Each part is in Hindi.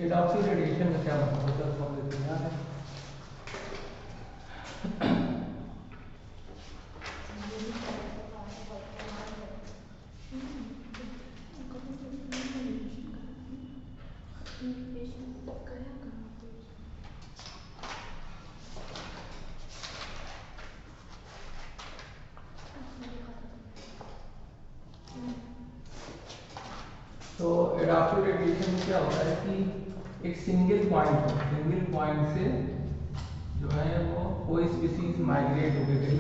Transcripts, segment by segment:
एडॉप्टिव रेडिएशन का क्या मतलब होता है, हम देखते हैं। तो एडॉप्टिव रेडिएशन में क्या होता है कि एक सिंगल पॉइंट से जो है वो कोई स्पीसीज माइग्रेट हो गई,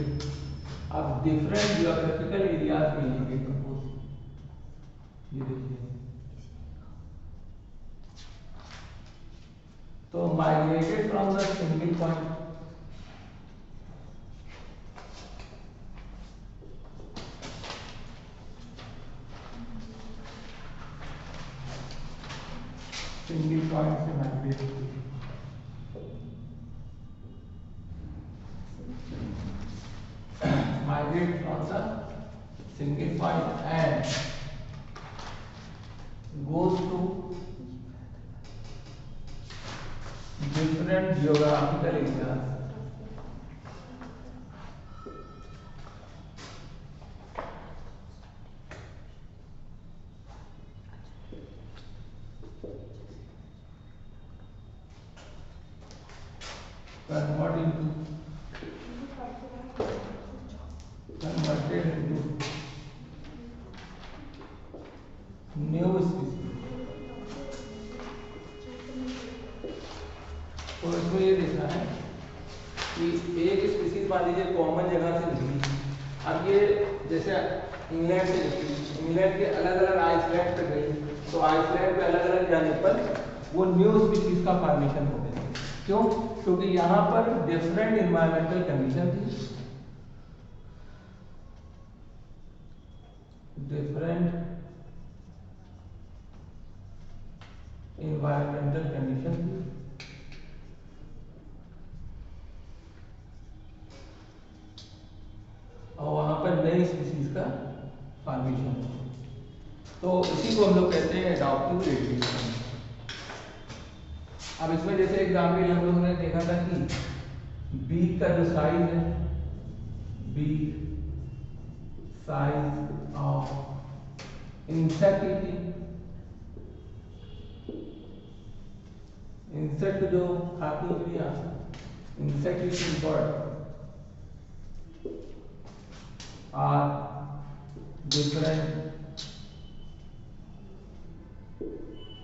अब डिफरेंट जियोग्राफिकल एरियाज में ले गई। सपोज ये देखिए, तो migrated from the single point, single point से माइग्रेट होती है। migrate from the single point and goes to different geographical areas. Converted into new species. तो इसमें ये देखना है कि एक स्पीसीज मान लीजिए कॉमन जगह से निकली, अब ये जैसे इंग्लैंड से निकली, इंग्लैंड के अलग अलग आइसलैंड पे गई, तो आइसलैंड पे अलग अलग जाने पर वो न्यू स्पीसीज का फॉर्मेशन हो गया। क्यों? क्योंकि यहाँ पर डिफरेंट एनवायरमेंटल कंडीशन थी, डिफरेंट एनवायरमेंटल कंडीशन थी, और वहां पर नई स्पीसीज का फॉर्मेशन हो। तो इसी को हम लोग कहते हैं एडॉप्टिव रेडिएशन। अब इसमें जैसे एग्जाम्पल हम लोगों ने देखा था कि बीक का जो साइज है, beak size of insect eating, insect जो खाती चिड़िया, insect eating bird are different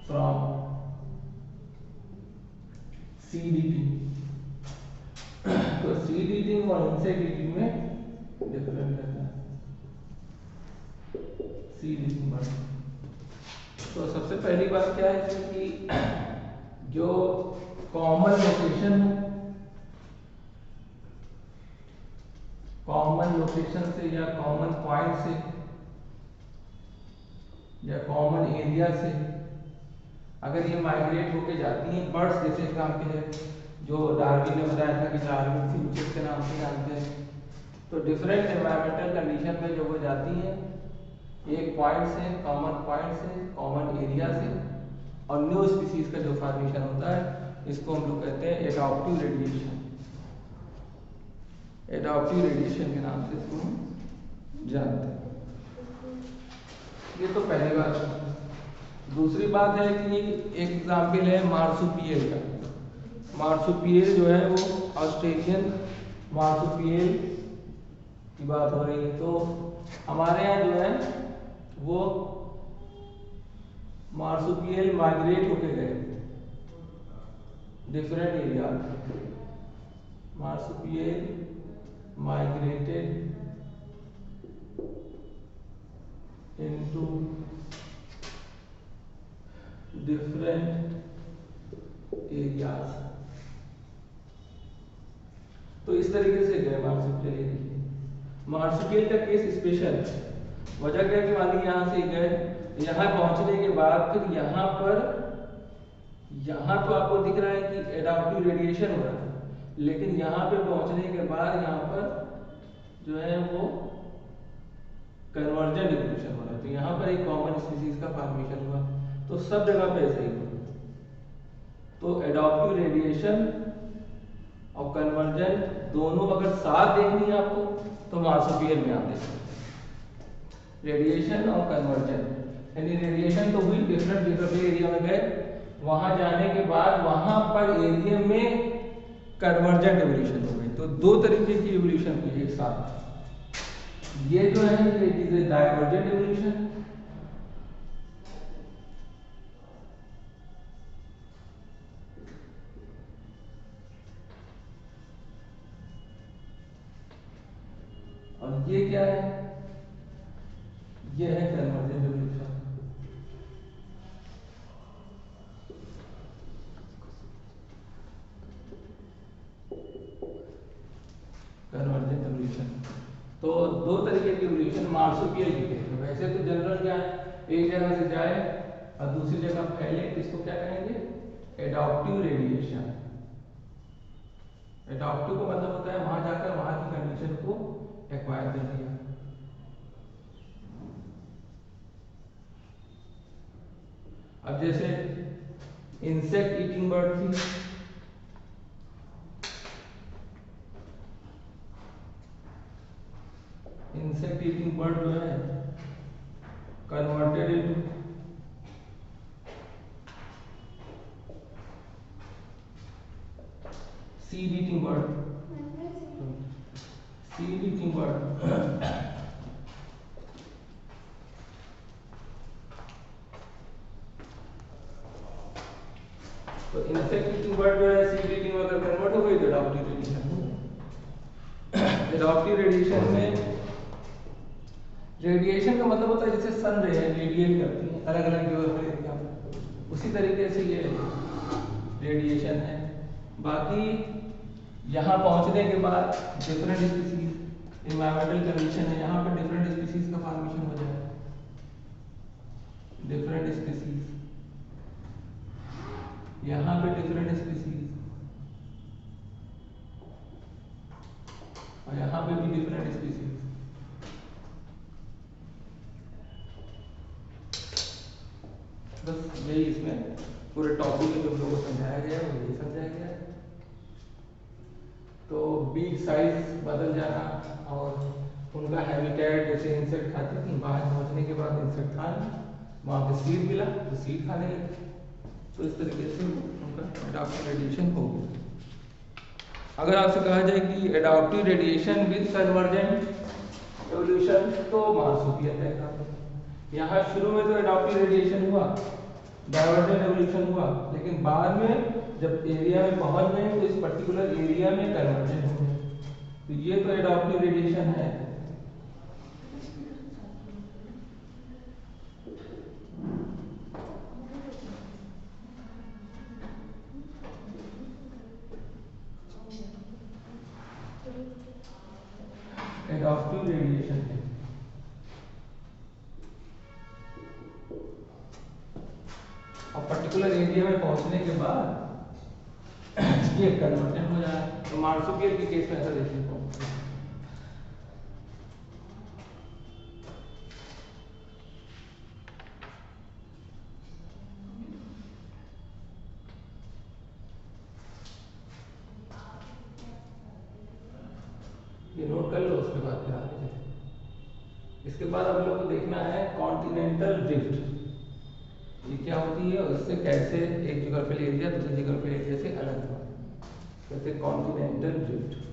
from seed eating. तो सीड ईटिंग और इंसेक्ट ईटिंग में डिफरेंट रहता है। सीड ईटिंग बर्ड, तो सबसे पहली बात क्या है कि जो कॉमन लोकेशन है, कॉमन लोकेशन से या कॉमन पॉइंट से या कॉमन एरिया से अगर ये माइग्रेट होके जाती हैं बर्ड्स, जैसे एग्जाम्पल है जो डार्विन ने बताया था कि डार्विन फिंचेस के नाम से जानते हैं, तो डिफरेंट एनवायरमेंटल कंडीशन में जो वो जाती हैं एक पॉइंट से, कॉमन पॉइंट से, कॉमन एरिया से, और न्यू स्पीसीज का जो फॉर्मेशन होता है, इसको हम लोग कहते हैं एडॉप्टिव रेडिएशन। एडॉप्टिव रेडिएशन के नाम से इसको हम जानते हैं। ये तो पहली बात। दूसरी बात है कि एक एग्जाम्पल है मार्सुपियल का। मार्सुपियल जो है वो ऑस्ट्रेलियन मार्सुपियल की बात हो रही है। तो हमारे यहाँ जो है वो मार्सुपियल माइग्रेट होके गए different area. Marsupial migrated into different areas. तो इस तरीके से गए मार्सुपियल। मार्सुपियल का केस स्पेशल है। वजह क्या है कि मान लीजिए यहाँ से गए, यहाँ पहुंचने के बाद फिर यहाँ तो आपको दिख रहा है कि एडॉप्टिव रेडिएशन हो रहा है, लेकिन यहाँ पे पहुंचने के बाद यहाँ पर जो है वो कन्वर्जन इवोल्यूशन हो रहा है। तो यहाँ पर एक कॉमन स्पीसीज का फॉर्मेशन हुआ। तो सब जगह पे ऐसा ही हुआ। तो एडाप्टिव रेडिएशन और कन्वर्जन दोनों अगर साथ देखनी है आपको तो मार्सुपियल में आप देख सकते हैं। रेडिएशन और कन्वर्जन, यानी रेडिएशन तो हुई, डिफरेंट जियोग्राफिकल एरिया में गए, वहां जाने के बाद वहां पर एरिया में कन्वर्जेंट एवोल्यूशन हो गई। तो दो तरीके की एवोल्यूशन हुई एक साथ। ये जो है ये इज ए डाइवर्जेंट एवोल्यूशन, और ये क्या है, ये है कन्वर्जेंट एवोल्यूशन। कन्वर्जेंट एवोल्यूशन तो दो तरीके की एवोल्यूशन मार्सुपियल की केस में। वैसे तो जनरल क्या है, एक जगह से जाए और दूसरी जगह फैले, इसको क्या कहेंगे, एडाप्टिव रेडिएशन। एडाप्टिव का मतलब होता है वहां जाकर वहां की कंडीशन को एक्वायर कर लिया। अब जैसे इंसेक्ट ईटिंग बर्ड थी, इंसेक्ट ईटिंग बर्ड जो है converted into seed eating bird. Seed eating bird तो इंसेक्ट ईटिंग बर्ड जो है सीड ईटिंग में अगर कन्वर्ट हो गई तो एडाप्टिव रेडिएशन हो गया। एडाप्टिव रेडिएशन में रेडिएशन का मतलब होता है जैसे सन रे है रेडिएट करती है अलग अलग जगह पे, उसी तरीके से ये रेडिएशन है। बाकी यहाँ पहुँचने के बाद डिफरेंट स्पीसीज, इन्वायरमेंटल कंडीशन है, यहाँ पर डिफरेंट स्पीसीज का फॉर्मेशन हो जाएगा। डिफरेंट स्पीसीज, यहाँ पे डिफरेंट स्पीसीज, और यहाँ पे भी डिफरेंट स्पीसीज। बस यही इसमें पूरे टॉपिक में जो लोगों को समझाया गया है वो यही समझाया गया है। तो बीक साइज बदल जाना और उनका हैबिटेट, जैसे इंसेक्ट खाती थी, बाहर पहुंचने के बाद इंसेक्ट खा लिया, वहाँ पे सीड मिला तो सीड खाने लगे, तो इस तरीके से उनका एडाप्टिव रेडिएशन हो गया। अगर आपसे कहा जाए कि adaptive radiation with convergent evolution तो मार्सुपियल है। यहाँ शुरू में तो एडाप्टिव रेडिएशन हुआ, डाइवर्जेंट एवोल्यूशन हुआ, लेकिन बाद में जब एरिया में पहुंच गए तो इस पर्टिकुलर एरिया में कन्वर्जन हो गए। तो ये तो एडाप्टिव रेडिएशन है। एडाप्टिव रेडिएशन है। और पर्टिकुलर एरिया में पहुंचने के बाद ये कन्वर्जन हो जाए, तो मार्सुपियल के केस में ऐसा देखने को मिलता है। ये नोट कर लो, उसके बाद फिर आगे चलें। इसके बाद हम लोग को देखना है कॉन्टिनेंटल ड्रिफ्ट। ये क्या होती है और इससे कैसे एक जियोग्राफिकल एरिया दूसरे जियोग्राफिकल एरिया से अलग हुआ, जैसे कॉन्टिनेंटल ड्रिफ्ट।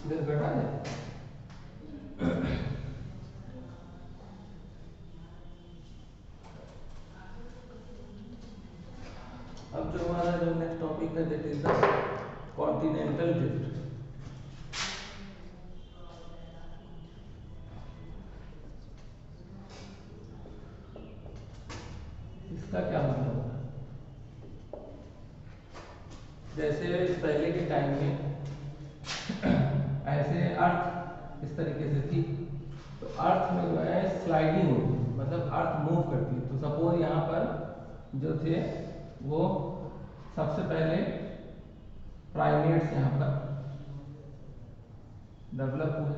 इधर घटा दे। अब जो हमारा जो नेक्स्ट टॉपिक है that is the continental drift. इसका क्या मतलब होगा? जैसे पहले के टाइम में ऐसे अर्थ इस तरीके से थी, तो अर्थ में जो है स्लाइडिंग होती है, मतलब अर्थ मूव करती है। तो सपोज यहाँ पर जो थे वो सबसे पहले प्राइमेट्स यहाँ पर डेवलप हुए।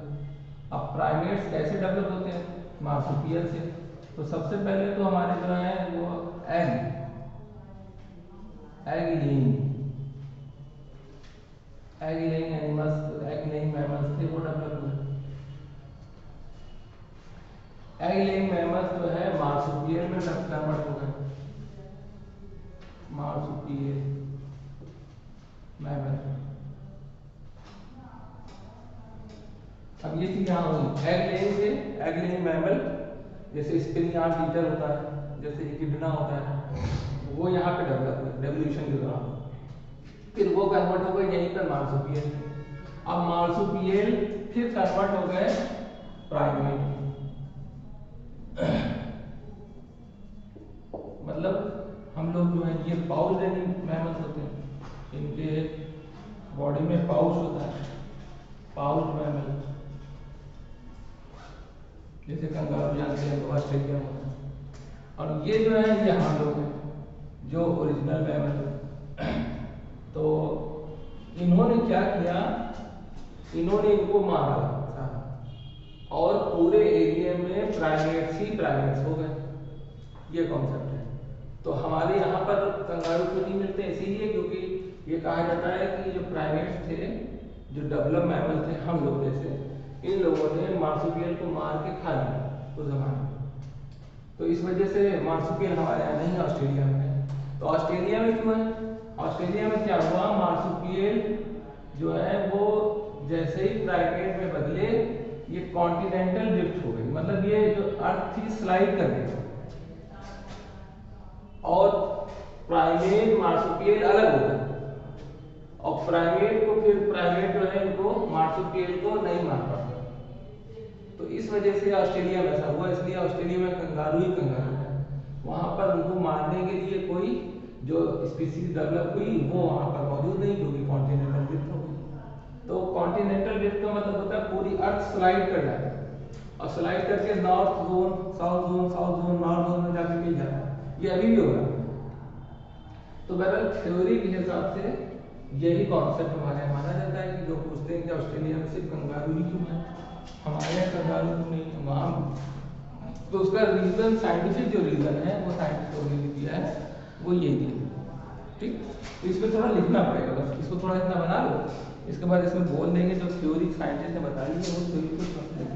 अब प्राइमेट्स कैसे डेवलप होते हैं? मार्सुपियल से। तो सबसे पहले तो हमारे जो है वो egg laying animals, egg laying mammals थे, वो डेवलप हुए। एग लेइंग मैमल्स जो है मार्सुपियल में कन्वर्ट हो गए, मार्सुपियल मैमल। अब ये चीज यहाँ हुई एग लेइंग से, एग लेइंग मैमल, जैसे स्प्रिंग आर्म टीचर होता है, जैसे इकिडना होता है, वो यहाँ पे डेवलप हुए रेवोल्यूशन के दौरान। फिर वो कन्वर्ट हो गए यहीं पर मार्सुपियल। अब मार्सुपियल फिर कन्वर्ट हो गए प्राइमेट। मतलब हम लोग जो है ये पाउच रेनिंग मैमल्स होते हैं, इनके बॉडी में पाउच होता है, पाउच मैमल, जैसे कंगारू जानते हैं, तो ऑस्ट्रेलिया होता है। और ये जो है ये हम लोग हैं जो ओरिजिनल मैमल। तो इन्होंने क्या किया, इन्होंने इनको मारा और पूरे एरिया में प्राइमेट्स ही प्राइमेट्स हो गए। ये कॉन्सेप्ट है। तो हमारे यहाँ पर कंगारू क्यों नहीं मिलते? इसीलिए क्योंकि ये कहा जाता है कि जो प्राइमेट्स थे, जो डेवलप मैमल थे हम लोग जैसे, इन लोगों ने मार्सुपियल को मार के खा लिया उस जमाने में। तो इस वजह से मार्सुपियल हमारे यहाँ नहीं है, ऑस्ट्रेलिया में है। तो ऑस्ट्रेलिया में क्यों है? ऑस्ट्रेलिया में क्या हुआ, मार्सुपियल जो है वो जैसे ही प्राइमेट में बदले, ये कॉन्टिनेंटल ड्रिफ्ट हो गई। मतलब ये जो अर्थ थी स्लाइड कर गई और प्राइमेट मार्सुपियल अलग हो गए। और प्राइमेट को फिर प्राइमेट जो है इनको मार्सुपियल को नहीं मार पाता। तो इस वजह से ऑस्ट्रेलिया में ऐसा हुआ। इसलिए ऑस्ट्रेलिया में कंगारू ही कंगारू है। वहां पर उनको मारने के लिए कोई जो स्पीसीज डेवलप हुई वो वहां पर मौजूद नहीं, क्योंकि कॉन्टिनेंटल ड्रिफ्ट हो गई। तो कॉन्टिनेंटल ड्रिफ्ट का मतलब होता है पूरी अर्थ स्लाइड कर जाता है, और स्लाइड करके north zone, south zone, south zone, north zone में जाके मिल जाता है। ये अभी भी हो रहा है। तो बहरहाल थ्योरी के हिसाब से यही कॉन्सेप्ट हमारे यहाँ माना जाता है कि जो पूछते हैं कि ऑस्ट्रेलिया में सिर्फ कंगारू ही क्यों है, हमारे यहाँ कंगारू क्यों नहीं है वहाँ। तो उसका रीजन, साइंटिफिक जो रीजन है वो साइंटिस्ट ने दिया है, वो ये दिया। ठीक, तो इसमें थोड़ा लिखना पड़ेगा, बस इसको थोड़ा इतना बना लो, इसके बाद इसमें बोल देंगे जो थ्योरी साइंटिस्ट ने बताई है वो थ्योरी को लिखना है।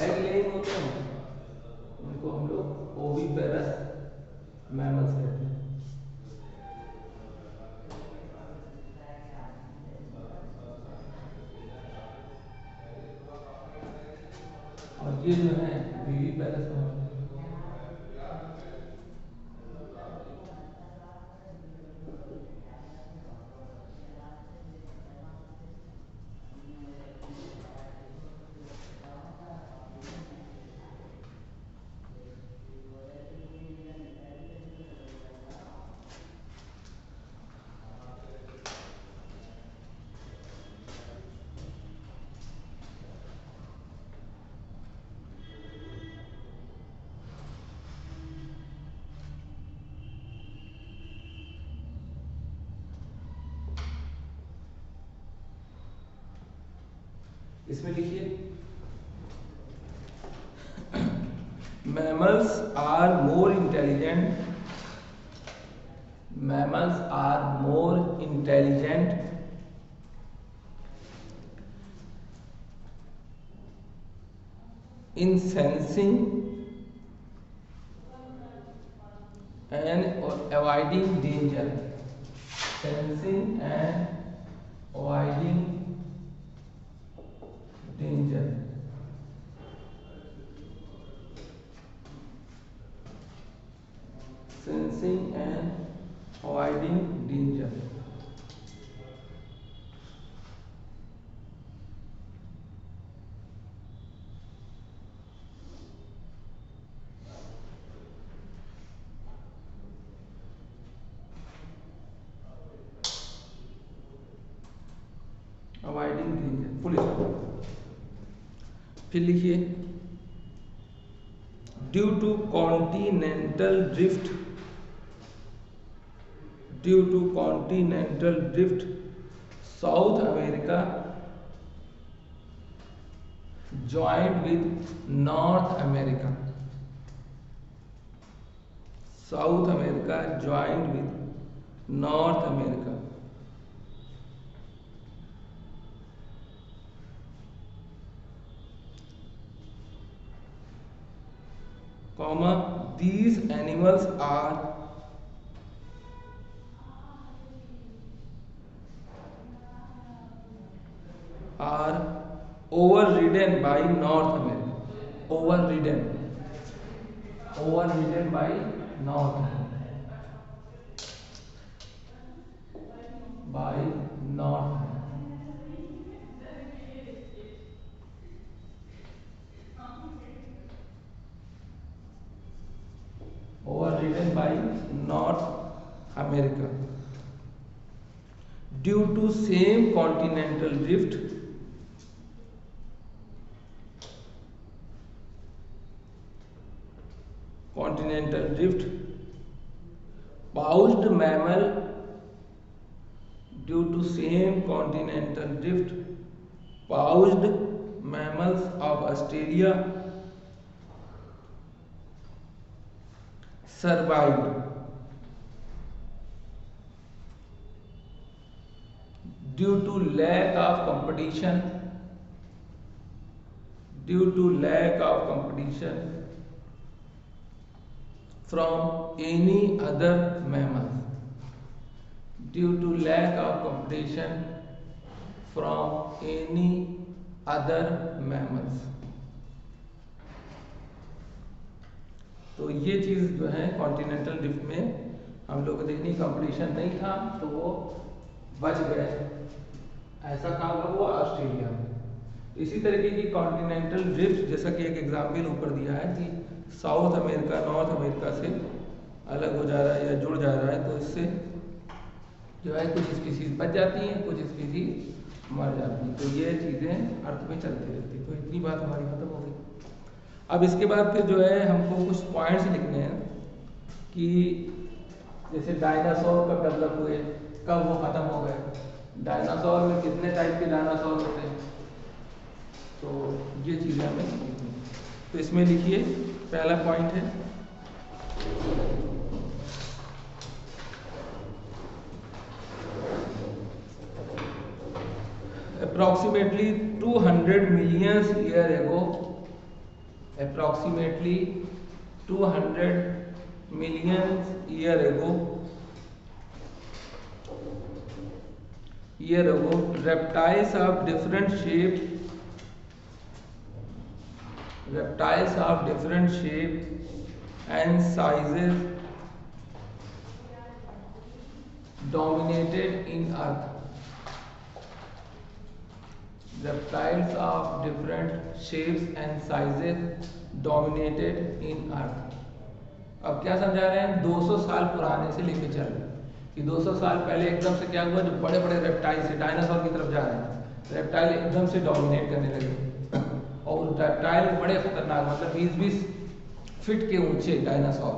एग लेइंग होते हैं उनको हम लोग ओविपेरस मैमल्स कहते हैं। और ये जो है विविपेरस मैमल। इसमें लिखिए mammals are more intelligent. Mammals are more intelligent in sensing and avoiding danger. Sensing and avoiding danger. Sensing and avoiding danger. Avoiding danger full stop. फिर लिखिए due to continental drift, due to continental drift South America joint with North America, South America joint with North America. comma these animals are overridden by North America, overridden by North overridden by North America due to same continental drift, continental drift paused mammal, due to same continental drift paused mammals of Australia survived due to lack of competition, due to lack of competition from any other mammals, due to lack of competition from any other mammals। तो ये चीज़ जो है कॉन्टिनेंटल ड्रिफ्ट में हम लोग को देखनी, कंपटीशन नहीं था तो वो बच गए, ऐसा कहा हुआ वो ऑस्ट्रेलिया में। इसी तरीके की कॉन्टिनेंटल ड्रिफ्ट जैसा कि एक एग्जाम्पल ऊपर दिया है कि साउथ अमेरिका नॉर्थ अमेरिका से अलग हो जा रहा है या जुड़ जा रहा है, तो इससे जो है कुछ स्पीसीज बच जाती हैं, कुछ स्पीसीज मर जाती हैं। तो ये चीज़ें अर्थ में चलती रहती। तो इतनी बात हमारी खत्म हो गई। अब इसके बाद फिर जो है हमको कुछ पॉइंट्स लिखने हैं कि जैसे डायनासोर कब डेवलप हुए, कब वो खत्म हो गए, डायनासोर में कितने टाइप के डायनासोर होते हैं, तो ये चीज़ें हमें लिखनी है। तो इसमें लिखिए पहला पॉइंट है approximately 200 million year ago, approximately 200 million year ago, reptiles of different shape, reptiles of different shape and sizes dominated in earth, reptiles of different shapes and sizes dominated in earth। अब क्या समझा रहे हैं, 200 साल पुराने से लेके चल रहे कि 200 साल पहले एकदम से क्या हुआ, जो बड़े बड़े रेप्टाइल से डायनासोर की तरफ जा रहे हैं, रेप्टाइल एकदम से डोमिनेट करने लगे और रेप्टाइल बड़े खतरनाक, मतलब 20-20 फीट के ऊंचे डायनासोर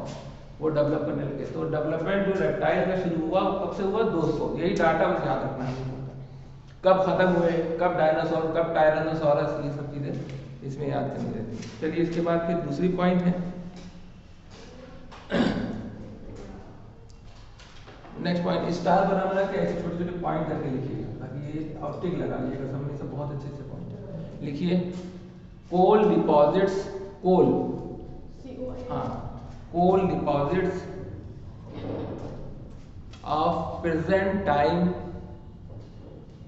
वो डेवलप करने लगे। तो डेवलपमेंट जो रेप्टाइल का शुरू हुआ कब से हुआ, 200, यही डाटा बस याद रखना है। कब खत्म हुए, कब डायनासोर, कब टायरानोसॉरस, ये सब चीजें इसमें याद करनी रहती है। चलिए इसके बाद फिर दूसरी पॉइंट है, नेक्स्ट पॉइंट, स्टार बना के ऐसे छोटे छोटे पॉइंट करके लिखिएगा ताकि ये ऑप्टिक लगा लीजिएगा, समझने से बहुत अच्छे से पॉइंट लिखिए। कोल डिपॉजिट्स, कोल, हाँ, coal deposits of present time,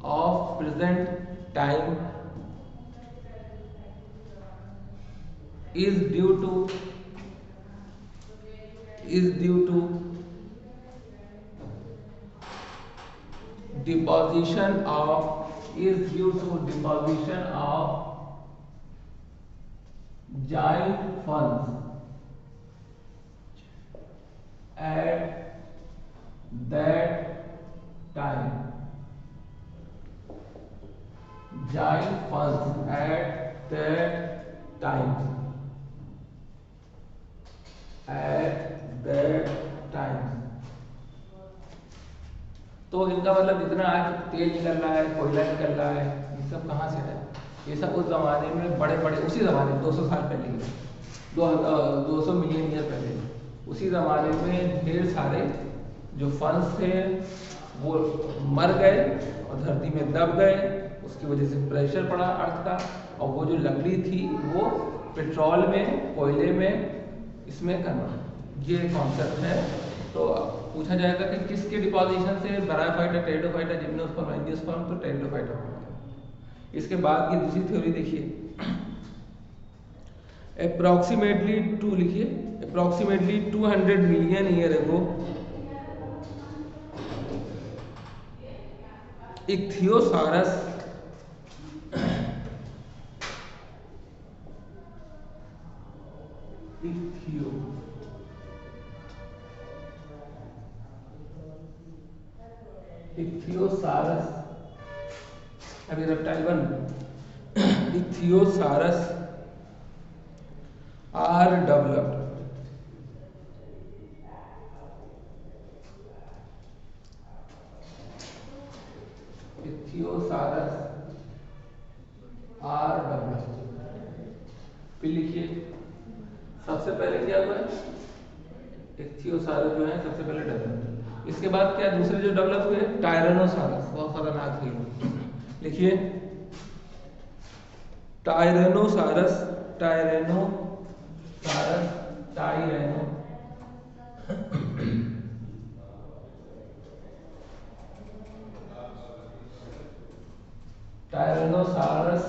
of present time is due to deposition of giant funds at that time, giant funds at that time, तो इनका मतलब जितना आज तेल निकल रहा है, कोयला निकल रहा है, ये सब कहाँ से है? ये सब उस जमाने में बड़े बड़े, उसी जमाने में 200 साल पहले, 200 मिलियन ईयर पहले, उसी जमाने में ढेर सारे जो फंड्स थे वो मर गए और धरती में दब गए, उसकी वजह से प्रेशर पड़ा अर्थ का, और वो जो लकड़ी थी वो पेट्रोल में, कोयले में, इसमें कन्वर्ट, ये कॉन्सेप्ट है। तो पूछा जाएगा कि किसके डिपोजिशन से, ब्रायोफाइटा, टेरिडोफाइटा, जिम्नोस्पर्म, एंजियोस्पर्म, तो टेरिडोफाइटा। इसके बाद की दूसरी थ्योरी देखिए, अप्रोक्सीमेटली 2 लिखिए, approximately 200 million year ago ichthyosaurus ichthyosaurus, अभी reptile 1, ichthyosaurus are developed, ichthyosaurus are developed. फिर लिखिए, सबसे पहले क्या हुआ है, इक्थियोसारस जो है सबसे पहले डेवलप, इसके बाद क्या दूसरे जो डेवलप हुए, टायरानोसारस, बहुत खतरनाक थे। लिखिए tyrannosaurus, tyrannosaurus, tyranno, tyrannosaurus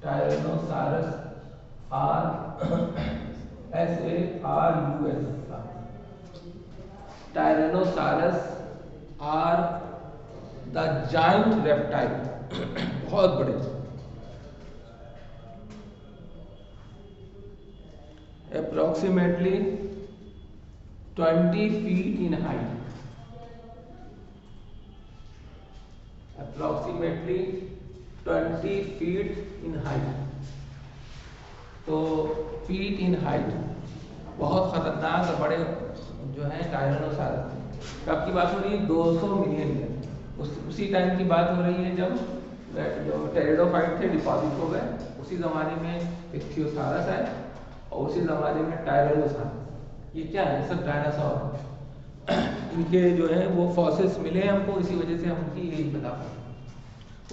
tyrannosaurus are SARUS, tyrannosaurus are the giant reptile, बहुत बड़े, approximately 20 feet in height, approximately 20 feet in height, तो फीट इन हाइट, बहुत खतरनाक और बड़े जो है टायरानोसारस। कब की बात हो रही है, 200 मिलियन ईयर, उसी टाइम की बात हो रही है जब जो टेरिडोफाइट थे डिपॉजिट हो गए, उसी जमाने में इक्थियोसारस है और उसी जमाने में टायरानोसारस। ये क्या है, सब डायनासोर, इनके जो है वो फॉसिल्स मिले हमको, इसी वजह से हम उनकी एज बता पाए।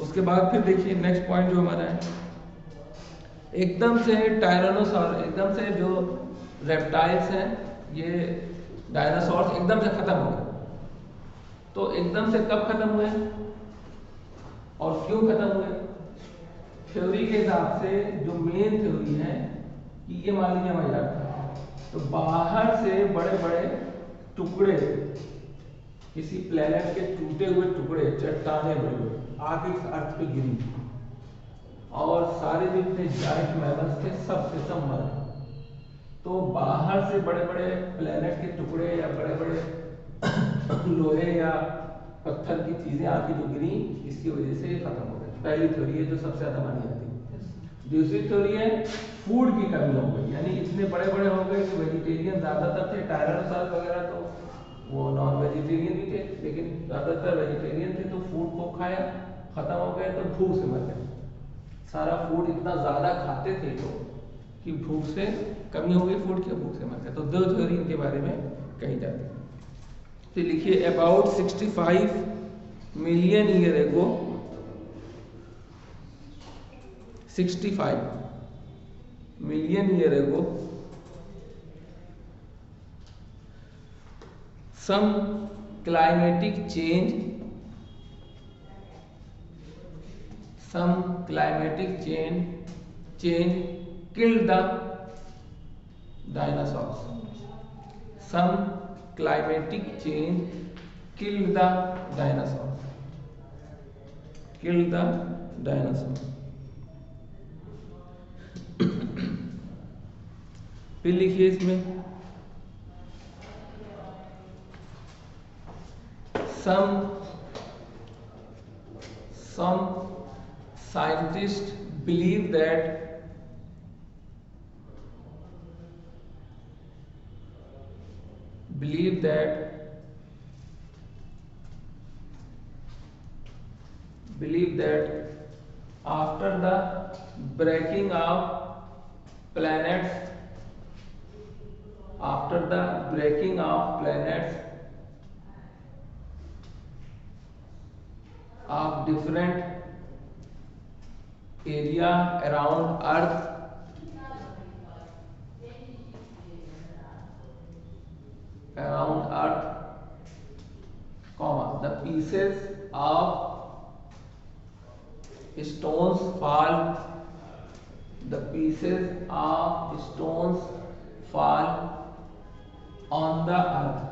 उसके बाद फिर देखिए नेक्स्ट पॉइंट जो हमारा है, एकदम से टायरानोसॉर, एकदम से जो रेप्टाइल्स हैं, ये डायनासोर्स एकदम से खत्म हो गए। तो एकदम से कब खत्म हुए और क्यों खत्म हुए? थ्योरी के हिसाब से जो मेन थ्योरी है कि ये मान लीजिए हमारी अर्थ, तो बाहर से बड़े बड़े टुकड़े, किसी प्लेनेट के टूटे हुए टुकड़े, चट्टाने बड़े आके इस अर्थ पे गिरी और सारे जितने जाइंट मैमल्स थे सब के सब मर गए। तो बाहर से बड़े बड़े प्लेनेट के टुकड़े या बड़े बड़े लोहे या पत्थर की चीजें आके जो गिरी, इसकी वजह से खत्म हो गए। पहली थ्योरी है जो सबसे ज्यादा मानी जाती है। दूसरी थ्योरी है फूड की कमी हो गई, यानी इतने बड़े बड़े हो गए कि वेजिटेरियन ज़्यादातर थे, टायरानोसॉरस वगैरह तो वो नॉन वेजिटेरियन भी थे, लेकिन ज़्यादातर वेजिटेरियन थे, तो फूड को खाया, ख़त्म हो गए तो भूख से मर गए। सारा फूड इतना ज़्यादा खाते थे लोग कि भूख से कमी हो गई फूड की, भूख से मर गए। तो दो थ्योरी इनके बारे में कही जाती है। तो लिखिए about 65 million year ago, 65 million year ago some climatic change killed the dinosaurs. Some climatic change killed the dinosaurs. Killed the dinosaurs. फिर लिखिए इसमें some scientists believe that after the breaking of planets of different area around Earth, the pieces of stones fall on the Earth,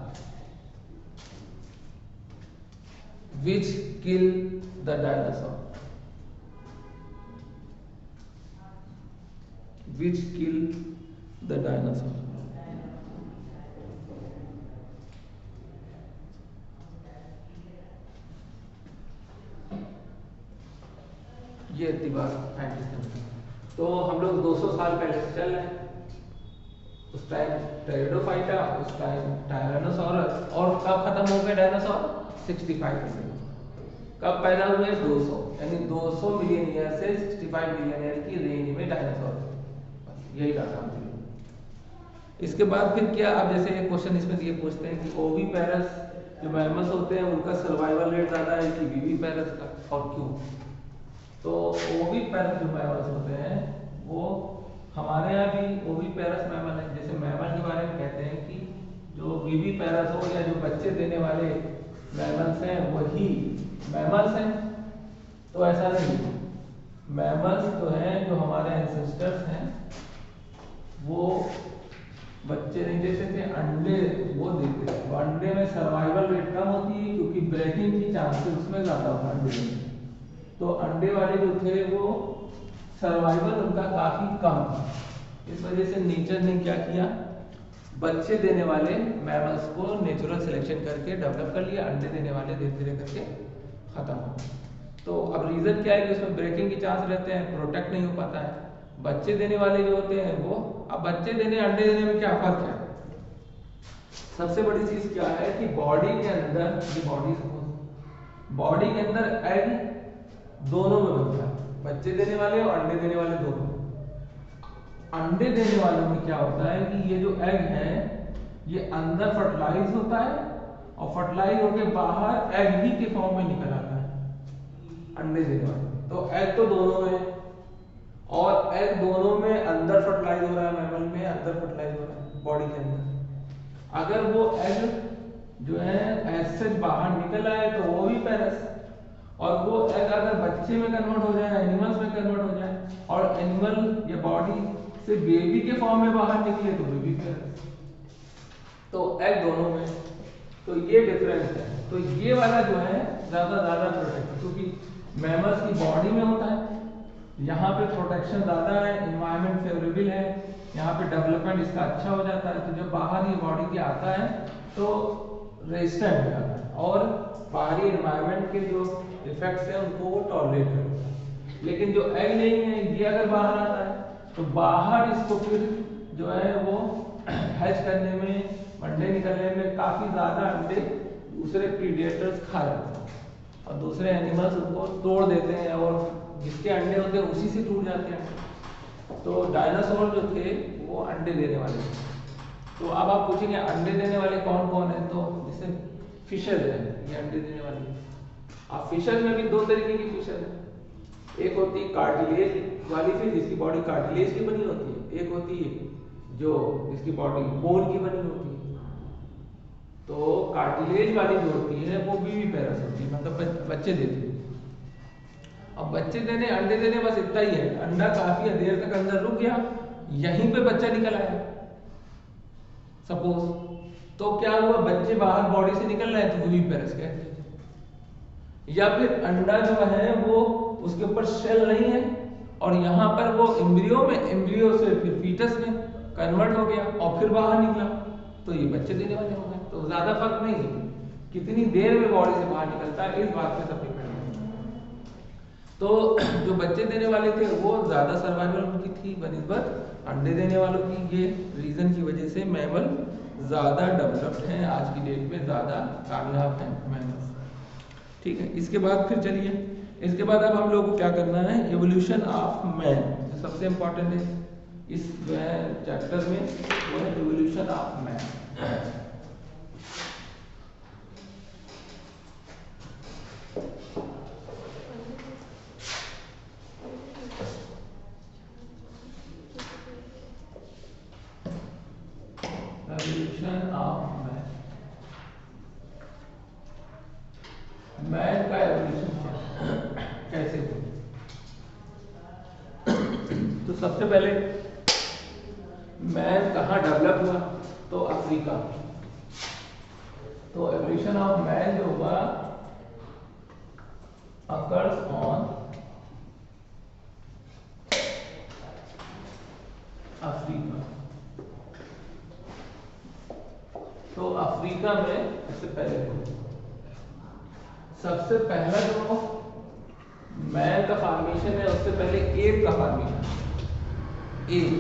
which kill the dinosaur. ये इतनी बात साइंटिस्ट। तो हम लोग 200 साल पहले से चल रहे हैं। उस टाइम टेरिडोफाइटा, उस टाइम टायरानोसॉरस, और कब खत्म हो गए डायनासोर? 65 मिलियन। कब पैदा हुए? 200, यानी 200 मिलियन ईयर से 65 मिलियन ईयर की रेंज में डायनासोर। यही डाटा मुझे। इसके बाद फिर क्या, अब जैसे एक क्वेश्चन इसमें ये पूछते हैं कि ओविपेरस जो मैमल्स होते हैं उनका सर्वाइवल रेट ज़्यादा है कि विविपेरस का, और क्यों? तो ओविपेरस जो मैमल्स होते हैं वो हमारे यहाँ भी ओविपेरस मैमल है। जैसे मैमल के बारे में कहते हैं कि जो विविपेरस हो या जो बच्चे देने वाले मैमल्स हैं वही मैमल्स हैं, तो ऐसा नहीं। मैमल्स तो हैं जो हमारे एंसेस्टर्स हैं वो बच्चे नहीं देते थे, अंडे वो देते थे। तो अंडे में सर्वाइवल रेट कम होती है क्योंकि ब्रेकिंग की चांसेस उसमें ज़्यादा होता है अंडे में। तो अंडे वाले जो थे वो सर्वाइवल उनका काफ़ी कम था। इस वजह से नेचर ने क्या किया, बच्चे देने वाले मैमल्स को नेचुरल सिलेक्शन करके डेवलप कर लिया, अंडे देने वाले धीरे धीरे करके ख़त्म हो। तो अब रीज़न क्या है कि उसमें ब्रेकिंग के चांस रहते हैं, प्रोटेक्ट नहीं हो पाता है। बच्चे देने वाले जो होते हैं वो, अब बच्चे देने अंडे देने में क्या फर्क है? सबसे बड़ी चीज क्या है कि बॉडी के अंदर, ये बॉडी के अंदर एग दोनों में बनता है, बच्चे देने वाले और अंडे देने वाले दोनों। अंडे देने वालों में क्या होता है कि ये जो एग है ये अंदर फर्टिलाइज होता है और फर्टिलाइज होकर बाहर एग ही के फॉर्म में निकल आता है अंडे देने वाले। तो एग तो दोनों में, और एग दोनों में अंदर फर्टिलाइज हो रहा है, मैमल में अंदर फर्टिलाइज हो रहा है बॉडी के अंदर। अगर वो एग जो है ऐसे बाहर निकल आए तो वो भी पेरस, और वो एग अगर बच्चे में कन्वर्ट हो जाए, एनिमल्स में कन्वर्ट हो जाए, और एनिमल या बॉडी से बेबी के फॉर्म में बाहर निकले तो बेबी पेरस। तो एग दोनों में, तो ये डिफरेंस है। तो ये वाला जो है ज्यादा प्रोटेक्ट, क्योंकि मैमल्स की बॉडी में होता है, यहाँ पे प्रोटेक्शन ज़्यादा है, इन्वायरमेंट फेवरेबल है, यहाँ पे डेवलपमेंट इसका अच्छा हो जाता है। तो जब बाहर ये बॉडी के आता है तो रेजिस्टेंट हो जाता है और बाहरी इन्वायरमेंट के जो इफेक्ट्स हैं उनको वो टॉलरेट करता है। लेकिन जो एग नहीं है ये अगर बाहर आता है तो बाहर इसको फिर जो है वो हैच करने में, अंडे निकलने में काफी ज्यादा अंडे दूसरे प्रीडेटर्स खा लेते हैं और दूसरे एनिमल्स उनको तोड़ देते हैं और जिसके अंडे होते हैं उसी से टूट जाते हैं। तो डायनासोर जो थे वो अंडे देने वाले थे। तो अब आप पूछेंगे अंडे देने वाले कौन कौन है, तो जैसे फिशर है, ये अंडे देने वाली है। अब फिशर में भी दो तरीके की फिशर है, एक होती है कार्टिलेज वाली फिश जिसकी बॉडी कार्टिलेज की बनी होती है, एक होती है जो जिसकी बॉडी बोन की बनी होती है। तो कार्टिलेज वाली जो होती है वो बीवी पैरस होती है, मतलब बच्चे देती है। अब बच्चे देने अंडे देने बस इतना ही है, अंडा काफी देर तक अंदर रुक गया, यहीं पे बच्चा निकल आया सपोज, तो क्या हुआ, बच्चे बाहर बॉडी से निकल रहे हैं तो बीवी पैरस कहते हैं। या फिर अंडा जो है वो उसके ऊपर शेल नहीं है और यहाँ पर वो एम्ब्रियो में, एम्ब्रियो से फिर फीटस में कन्वर्ट हो गया और फिर बाहर निकला, तो ये बच्चे देने वाले हो गए। तो ज्यादा फर्क नहीं है कितनी देर में बॉडी से बाहर निकलता है, इस बात पे सब डिपेंड है। तो जो बच्चे देने वाले थे वो ज्यादा सर्वाइवल उनकी थी बनिस्बत अंडे देने वालों की। ये रीजन की वजह से मैमल ज्यादा डेवलप्ड हैं आज की डेट में, ज्यादा कामयाब हैं मैमल्स। ठीक है, इसके बाद फिर चलिए, इसके बाद अब हम लोग को क्या करना है, एवोल्यूशन ऑफ मैन जो सबसे इंपॉर्टेंट है इस जो है चैप्टर में, वो है evolution of man. Evolution of man, man का एवोल्यूशन कैसे हुआ। तो सबसे पहले मैन कहाँ डेवलप हुआ, तो अफ्रीका। तो एवोल्यूशन ऑफ मैन जो हुआ अकर्स ऑन अफ्रीका। तो अफ्रीका में सबसे पहला जो मैन का फॉर्मेशन है उससे पहले एप का फॉर्मेशन। एप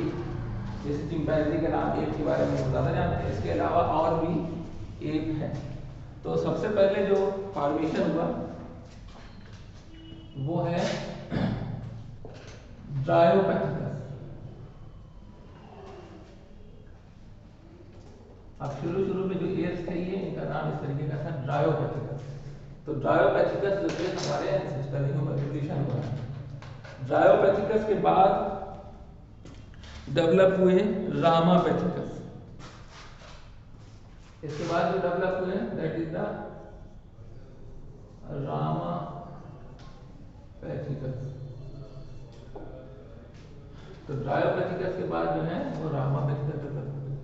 जैसे चिंपैंजी के नाम एप के बारे में ज्यादा जानते हैं, इसके अलावा और भी एप है। तो सबसे पहले जो फॉर्मेशन हुआ वो है ड्रायोपैथिकस। अब शुरू में जो एप्स थे ये इनका नाम इस तरीके का था ड्रायोपैथिकस। तो ड्रायोपैथिकस जो थे हमारे एंसेस्टर एवोल्यूशन हुआ। ड्रायोपैथिकस के बाद डेवलप हुए रामापैथिकस। इसके बाद जो डेवलप हुए दैट इज द रामापैथिकस। तो ड्रायोपैथिकस के बाद जो है वो रामापैथिकस डेवलप हुए।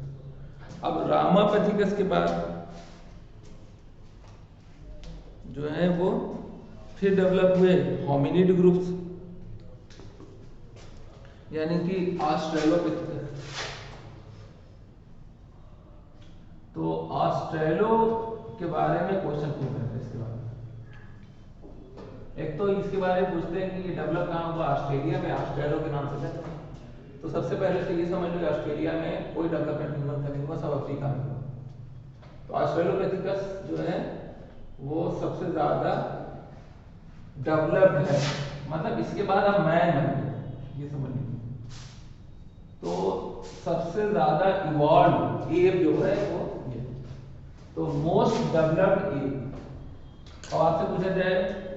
अब रामापैथिकस के बाद जो है वो फिर डेवलप हुए होमिनिड ग्रुप्स, यानी कि ऑस्ट्रेलोपिथेकस। तो ऑस्ट्रेलो के बारे में क्वेश्चन पूछ रहे थे इसके बारे में। एक तो इसके बारे में पूछते हैं कि ये डेवलप कहाँ हुआ, ऑस्ट्रेलिया में, ऑस्ट्रेलो के नाम से कहते हैं। तो सबसे पहले तो ये समझ लो ऑस्ट्रेलिया में कोई डेवलपमेंट नहीं हुआ, सब अफ्रीका में हुआ। तो ऑस्ट्रेलोपिथेकस जो है वो सबसे ज्यादा डेवलप्ड है, मतलब इसके बाद अब मैन बन गया, ये समझ लीजिए। तो सबसे ज्यादा इवॉल्व एप जो है वो ये, तो मोस्ट डेवलप्ड एप। और आपसे पूछा जाए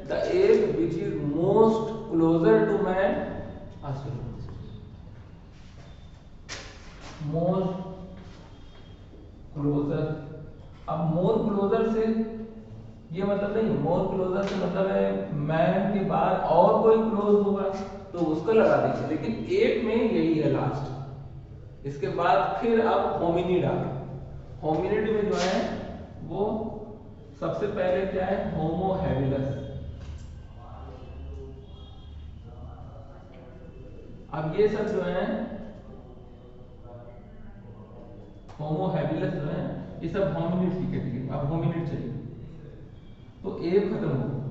the ape which is most closer to man, Australopithecus. Most closer, अब मोर क्लोजर से ये मतलब नहीं, मोर क्लोजर से मतलब है मैन के बाद और कोई क्लोज होगा तो उसको लगा देंगे, लेकिन एप में यही है लास्ट। इसके बाद फिर अब होमिनिड आ गए। होमिनिड में जो है वो सबसे पहले क्या है, होमो हैबिलस। अब ये सब जो है होमो हैबिलस जो है ये सब होमिनिड की कैटेगरी। अब होमिनिड चाहिए तो एप खत्म हो गया।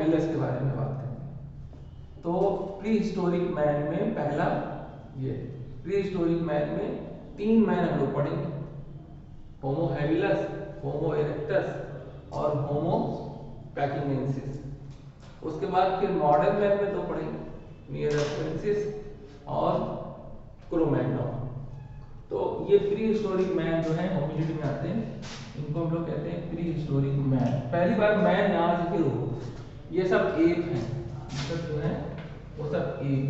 हैबिलस के बारे में बात करते हैं। तो प्री हिस्टोरिक मैन में पहला ये प्री हिस्टोरिक मैन में 3 मैन हम लोग पढ़ेंगे, होमो हैबिलस, होमो इरेक्टस और होमो पैकिंगेंसिस। उसके बाद फिर मॉडर्न मैन में 2 पढ़ेंगे, निएंडरथालेंसिस और क्रो-मैग्नन। तो ये प्री हिस्टोरिक मैन जो है होमिनिड में आते हैं, इनको हम लोग कहते हैं प्री हिस्टोरिक मैन। पहली बार मैन यहाँ से फिर हो, ये सब एप हैं, सब जो है वो सब एप,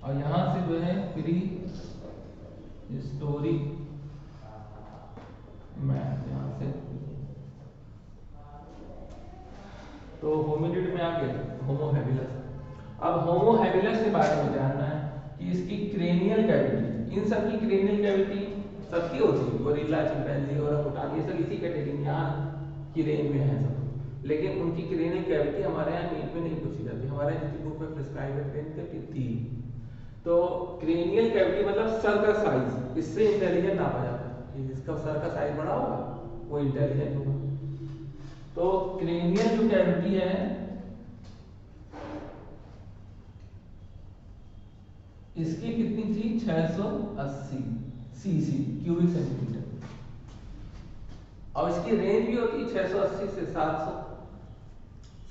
और यहाँ से जो है प्री हिस्टोरिक मैन यहाँ से। तो होमिनिड में आ गए होमो हैबिलस। अब होमो हैबिलस के बारे में जानना है कि इसकी क्रेनियल कैविटी, इन सब की क्रेनियल कैविटी सबकी होती है, गोरिल्ला, चिंपैंजी और ओरांगुटान ये सब इसी कैटेगरी यहाँ की रेंज में है सब, लेकिन उनकी क्रेनियल कैविटी हमारे यहाँ नीट में नहीं पूछी जाती, हमारे यहाँ जितनी बुक में प्रिस्क्राइब है क्रेनियल कैविटी 3। तो क्रेनियल कैविटी मतलब सर का साइज, इससे इंटेलिजेंट नापा जाता है, जिसका सर का साइज बड़ा होगा वो इंटेलिजेंट होगा। तो क्रेनियल जो कैविटी है इसकी कितनी थी, 680 सीसी क्यूबिक सेंटीमीटर, और इसकी रेंज भी होती है 680 से 700,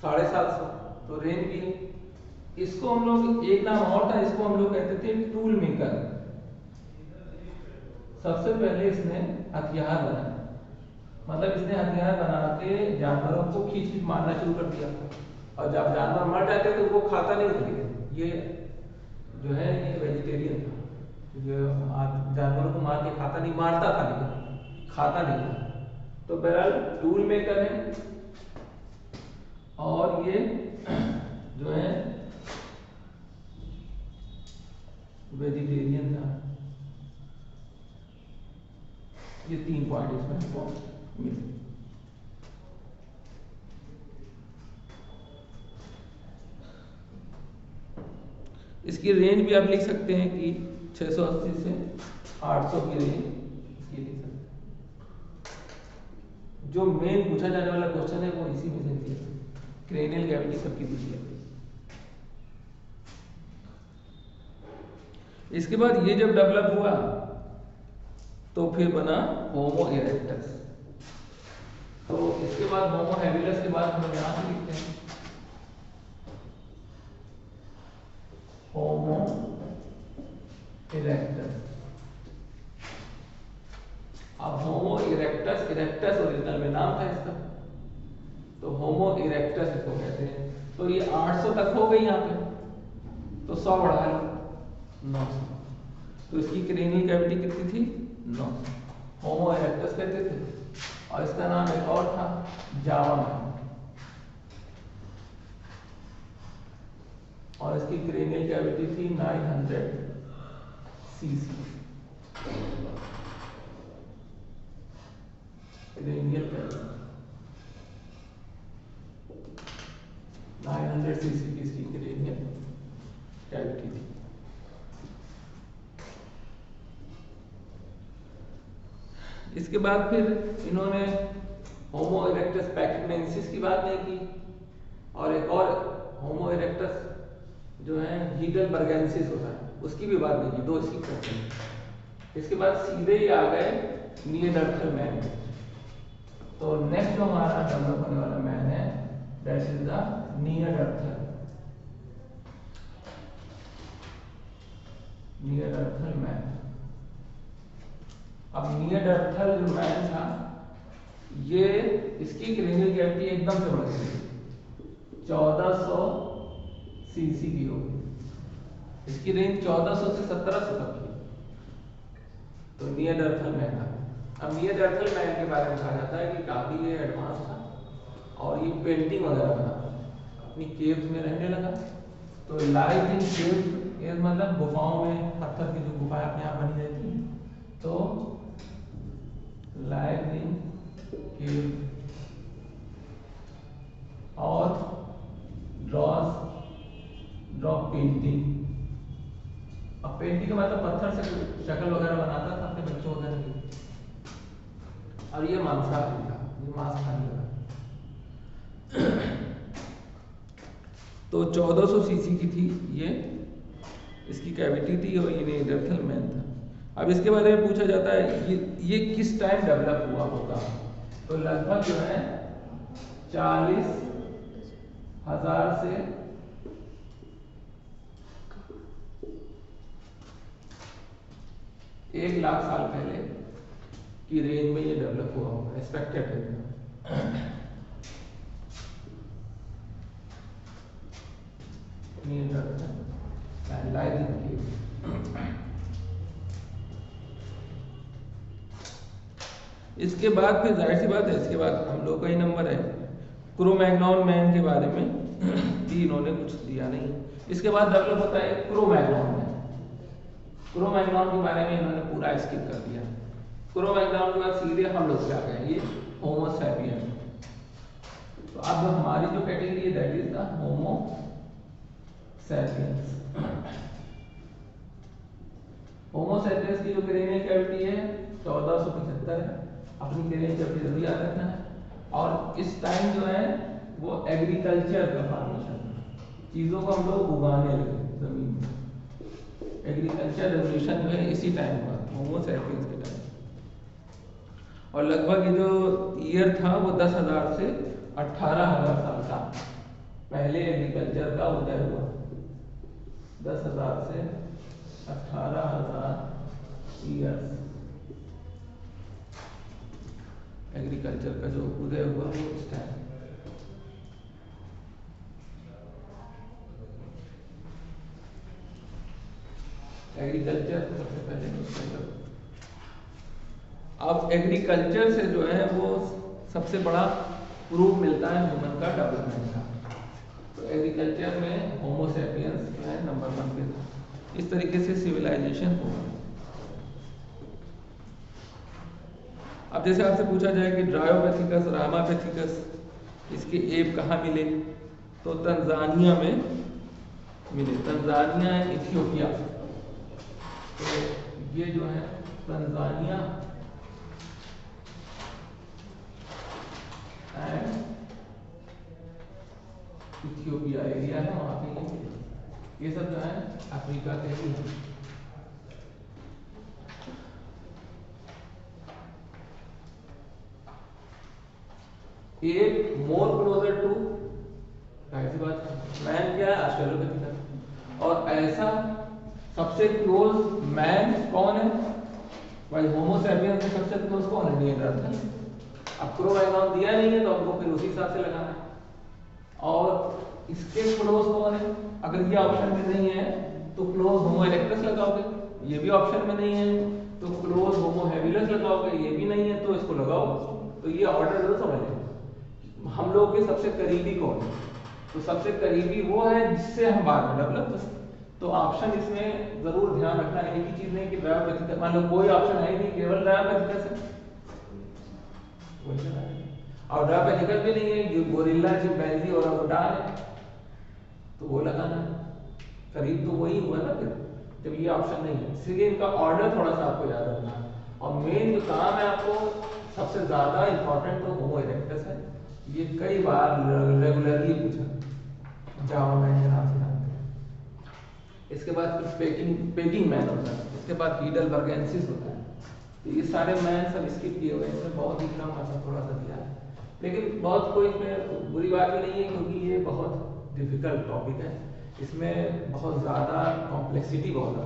750, तो रेंज भी है। इसको हम लोग, एक नाम और था, इसको हम लोग कहते थे टूल मेकर। सबसे पहले इसने हथियार बनाया, मतलब इसने हथियार बना के जानवरों को खींच खींच मारना शुरू कर दिया, और जब जानवर मर जाते तो उनको खाता नहीं था। ये जो है ये वेजिटेरियन था, जो जानवरों को मार के खाता नहीं, मारता था लेकिन खाता नहीं था। तो बहरहाल टूल मेकर है, और ये जो है वेजिटेरियन था। ये 3 पॉइंट इसमें हमको मिले। इसकी रेंज भी आप लिख सकते हैं कि 680 से 800 की रेंज इसकी लिख सकते हैं। जो मेन पूछा जाने वाला क्वेश्चन है वो इसी में से दिया, क्रेनियल कैविटी सबकी पूछी जाती है। इसके बाद ये जब डेवलप हुआ तो फिर बना होमो इरेक्टस। तो इसके बाद होमो हैबिलस के बाद हम यहां से लिखते हैं होमो इरेक्टस। अब होमो इरेक्टस, इरेक्टस ओरिजिनल में नाम था इसका, तो होमो इरेक्टस इसको कहते हैं। तो ये 800 तक हो गई यहाँ पे, तो 100 बढ़ा लो 900, तो इसकी क्रेनियल कैविटी कितनी थी, 900। होमो इरेक्टस कहते थे, और इसका नाम एक और था जावा मैन, और इसकी क्रेनियल कैविटी थी 900 सीसी। क्रेनियल कैविटी 900 सीसी की इसकी क्रेनियल कैविटी थी। इसके बाद फिर इन्होंने होमो इरेक्टस पैकिंगेंसिस की बात नहीं की, और एक और होमो इरेक्टस जो है हीडनबर्गेंसिस होता है, उसकी भी बात नहीं की, 2 इसकी करते हैं। इसके बाद सीधे ही आ गए निएंडरथल मैन। तो नेक्स्ट जो हमारा डेवलप होने वाला मैन है that is the Neanderthal man. अब निएंडरथल जो मैन था, ये इसकी क्रेनियल कैविटी एकदम से बढ़ गई, 1400 सीसी की होगी। इसकी रेंज 1400 से 1700 तक की। तो निएंडरथल मैन था। अब निएंडरथल मैन के बारे में कहा जाता है कि काफी ये एडवांस था, और ये पेंटिंग वगैरह बनाता, अपनी केव्स में रहने लगा। तो लाइव इन केव्स, ये मतलब गुफाओं में, पत्थर की जो गुफाएं अपने यहाँ बनी रहती हैं, तो लाइव इन केव, और ड्रॉ पेंटिंग। अब पेंटिंग का मतलब पत्थर से शक्ल वगैरह बनाता था अपने बच्चों वगैरह की। और ये मांसाहारी था, ये मांस खाने लगा। तो 1400 सीसी की थी ये, इसकी कैविटी थी और ये निएंडरथल मैन था। अब इसके बारे में पूछा जाता है ये किस टाइम डेवलप हुआ होगा, तो लगभग जो है 40,000 से 1,00,000 साल पहले की रेंज में ये डेवलप हुआ होगा, एक्सपेक्टेड है। इसके बाद फिर जाहिर सी बात है, इसके बाद हम लोग का ही नंबर है। क्रो-मैग्नन मैन के बारे में भी इन्होंने कुछ दिया नहीं। इसके बाद डेवलप होता है क्रो-मैग्नन मैन। क्रो-मैग्नन के बारे में इन्होंने पूरा स्किप कर दिया। क्रो-मैग्नन के बाद सीधे हम लोग क्या कहेंगे, होमो सैपियन। तो अब हमारी जो कैटेगरी है that is the Homo sapiens. Homo sapiens की जो क्रेनियल कैविटी है 1475 है, अपनी क्रेनियल कैविटी जरूर याद रखना है। और इस टाइम जो है वो एग्रीकल्चर का फॉर्मेशन, चीजों को हम लोग उगाने लगे जमीन में, एग्रीकल्चर रेवोल्यूशन जो है इसी टाइम हुआ, होमो सैपियंस के टाइम। और लगभग ये जो ईयर था वो 10,000 से 18,000 साल का पहले एग्रीकल्चर का उदय हुआ। 10,000 से 18,000 ईयर्स एग्रीकल्चर का जो उदय हुआ वो इस टाइम। एग्रीकल्चर सबसे पहले। अब एग्रीकल्चर से जो है वो सबसे बड़ा प्रूफ मिलता है ह्यूमन का डेवलपमेंट का। तो एग्रीकल्चर में होमो सैपियंस जो है नंबर 1 पे था। इस तरीके से सिविलाइजेशन हुआ। अब जैसे आपसे पूछा जाए कि ड्रायोपैथिकस, रामापैथिकस, इसके एप कहाँ मिले, तो तंजानिया में मिले। Tanzania and Ethiopia. तो ये जो है तंजानिया एंड इथियोपिया एरिया है, वहां पे ये सब जो है अफ्रीका के ही है। एक मोर क्लोजर टू ऐसी बात मैन क्या है, ऑस्ट्रेलोपिथेकस। और ऐसा सबसे क्लोज मैन कौन है भाई, होमो सैपियंस में सबसे क्लोज कौन है, निएंडरथल। अब क्रो-मैग्नन दिया नहीं है तो हमको फिर उसी हिसाब से लगाना है। और इसके क्लोज कौन है, अगर ये ऑप्शन में नहीं है तो क्लोज होमो इरेक्टस लगाओगे, ये भी ऑप्शन में नहीं है तो क्लोज होमो हैबिलस लगाओगे, ये भी नहीं है तो इसको लगाओ। तो ये ऑर्डर जरूर समझ लें। हम लोग के सबसे करीबी कौन है, तो सबसे करीबी वो है जिससे हम बाद में डेवलप। तो ऑप्शन इसमें जरूर ध्यान रखना है, एक ही चीज नहीं कि ड्रायोपैथिकस, मान लो कोई ऑप्शन है ही नहीं, केवल ड्रायोपैथिकस है, और ड्रायोपैथिकस भी नहीं है, गोरिल्ला, चिंपैंजी और ओरांगुटान है, तो वो लगाना करीब तो वही हुआ ना फिर, जब ये ऑप्शन नहीं है। इसलिए इनका ऑर्डर थोड़ा सा आपको याद रखना है। और मेन जो काम है आपको सबसे ज्यादा इंपॉर्टेंट तो होमो इरेक्टस है। ये कई बार रेगुलरली पूछा, जावा मैन के नाम से जानते हैं। इसके बाद फिर पेगिंग मैन होता है, इसके बाद हीडलबर्गेंसिस होता है। तो ये सारे मैन सब स्किप किए हुए हैं, इसमें बहुत ही कम मतलब थोड़ा सा दिया है, लेकिन बहुत कोई इसमें बुरी बात भी नहीं है क्योंकि ये बहुत डिफिकल्ट टॉपिक है, इसमें बहुत ज़्यादा कॉम्प्लेक्सिटी बहुत है,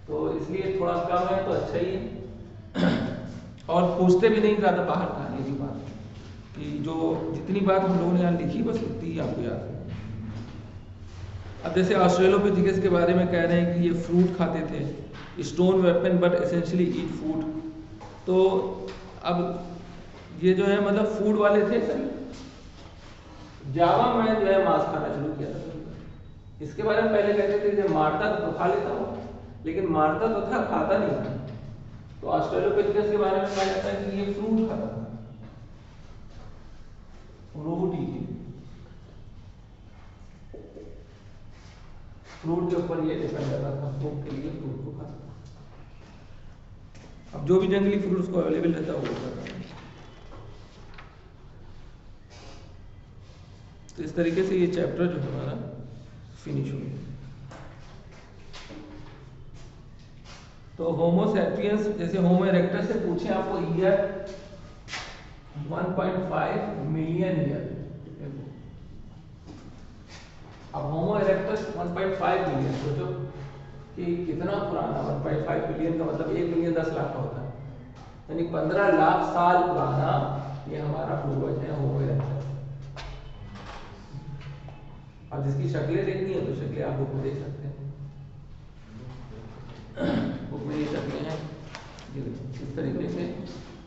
तो इसलिए थोड़ा कम है तो अच्छा ही है। और पूछते भी नहीं ज़्यादा बाहर का, ये भी बात कि जो जितनी बात हम लोगों ने यहाँ लिखी बस उतनी ही आपको याद है। अब जैसे ऑस्ट्रेलोपिथेकस के बारे में कह रहे हैं कि ये फ्रूट खाते थे, stone weapon but essentially eat food. तो अब ये जो है मतलब फूड वाले थे सही। जावा मैन जो है मांस खाना शुरू किया था। इसके बारे में पहले कहते थे कि मारता तो खा लेता हो, लेकिन मारता तो था, खाता नहीं था। तो ऑस्ट्रेलोपिथेकस के बारे में कहा जाता है कि ये फ्रूट खाता था, फ्रूट ईटिंग, फ्रूट के ऊपर ये डिपेंड करता था, फ्रूट के लिए फ्रूट को खाता। अब जो भी जंगली फ्रूट्स को अवेलेबल रहता है वो खाता है। इस तरीके से ये चैप्टर जो है हमारा फिनिश हो गया। तो होमो सैपियंस, जैसे होमो इरेक्टस से पूछे आपको ईयर 1.5 मिलियन ईयर, अब होमो इरेक्टस 1.5 मिलियन, सोचो कि कितना पुराना। 1.5 मिलियन का मतलब 1 मिलियन 10 लाख का होता है, यानी 15 लाख साल पुराना ये हमारा पूर्वज है होमो इरेक्टस। अब जिसकी शक्लें देखनी है तो शक्लें आप बुक में देख सकते हैं, बुक में ये शक्लें हैं इस तरीके से।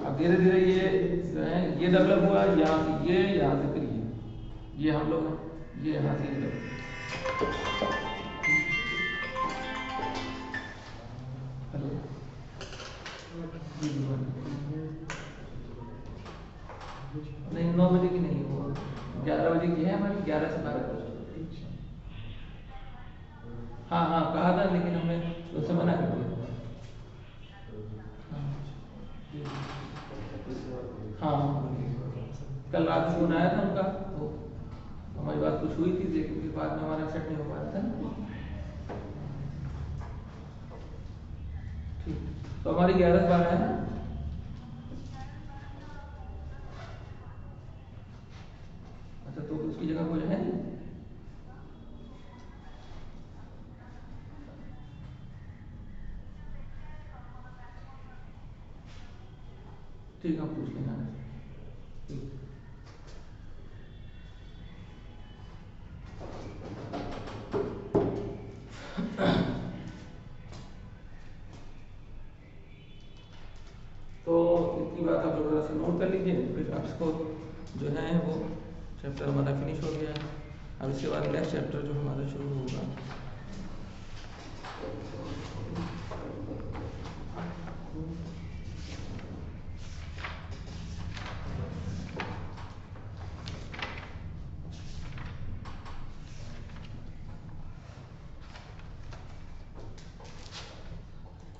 अब धीरे धीरे ये जो है ये डेवलप हुआ, यहाँ से ये, यहाँ से फिर ये हम लोग हैं, ये यहाँ से डेवलप। हेलो, नहीं 9 बजे की नहीं, वो 11 बजे की है हमारी, 11 से 12 बजे। हाँ हाँ कहा था, लेकिन हमने उससे मना कर दिया। हाँ कल रात में फोन आया था उनका, तो हमारी बात कुछ हुई थी, लेकिन फिर बाद में हमारा सेट नहीं हो पाया था ना। ठीक, तो हमारी 11 से 12 है ना। अच्छा, तो उसकी जगह कोई है नहीं। ठीक, हम पूछ लेंगे। ठीक, तो इतनी बात आप लोग से नोट कर लीजिए, फिर आपको जो है वो चैप्टर हमारा फिनिश हो गया है। अब इसके बाद नेक्स्ट चैप्टर जो हमारा शुरू होगा